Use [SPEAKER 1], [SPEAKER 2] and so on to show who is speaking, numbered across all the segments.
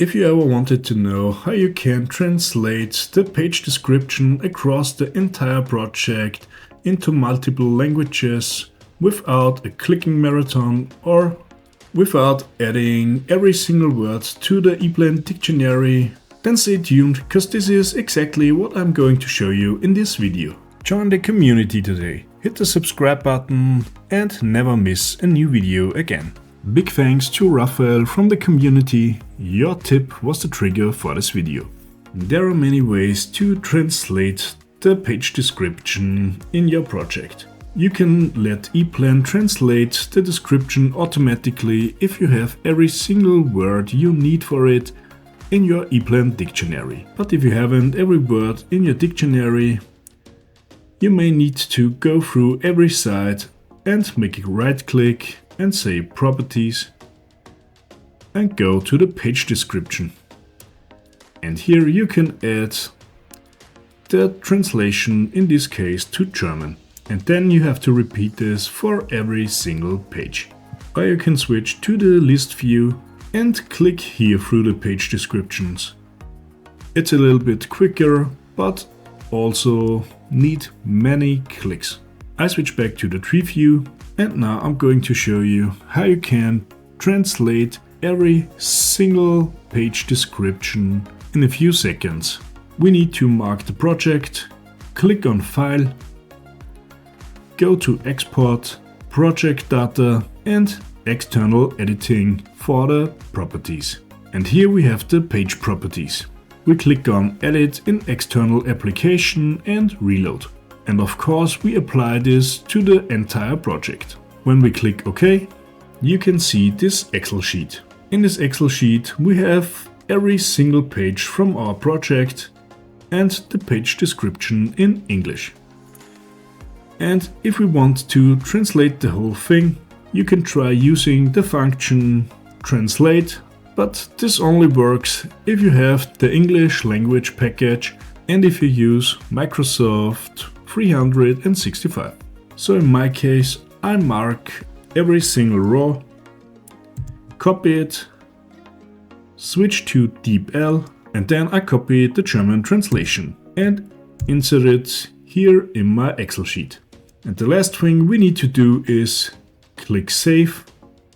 [SPEAKER 1] If you ever wanted to know how you can translate the page description across the entire project into multiple languages without a clicking marathon or without adding every single word to the Eplan dictionary, then stay tuned, because this is exactly what I'm going to show you in this video. Join the community today, hit the subscribe button and never miss a new video again. Big thanks to Raphael from the community. Your tip was the trigger for this video. There are many ways to translate the page description in your project. You can let Eplan translate the description automatically if you have every single word you need for it in your Eplan dictionary. But if you haven't every word in your dictionary, you may need to go through every site and make a right click and say Properties and go to the page description. And here you can add the translation, in this case to German. And then you have to repeat this for every single page. Or you can switch to the list view and click here through the page descriptions. It's a little bit quicker, but also need many clicks. I switch back to the tree view. And now I'm going to show you how you can translate every single page description in a few seconds. We need to mark the project, click on File, go to Export, Project Data and External Editing for the properties. And here we have the page properties. We click on Edit in External Application and Reload. And of course we apply this to the entire project. When we click OK, you can see this Excel sheet. In this Excel sheet we have every single page from our project and the page description in English. And if we want to translate the whole thing, you can try using the function Translate, but this only works if you have the English language package and if you use Microsoft 365. So in my case, I mark every single row, copy it, switch to Deep L, and then I copy the German translation and insert it here in my Excel sheet. And the last thing we need to do is click Save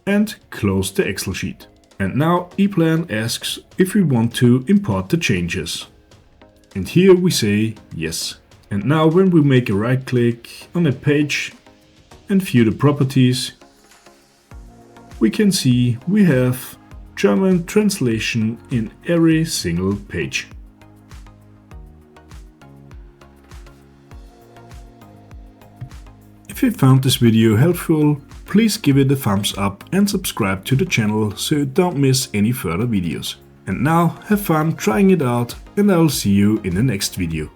[SPEAKER 1] and close the Excel sheet. And now Eplan asks if we want to import the changes. And here we say yes. And now when we make a right click on a page and view the properties, we can see we have German translation in every single page. If you found this video helpful, please give it a thumbs up and subscribe to the channel so you don't miss any further videos. And now have fun trying it out and I'll see you in the next video.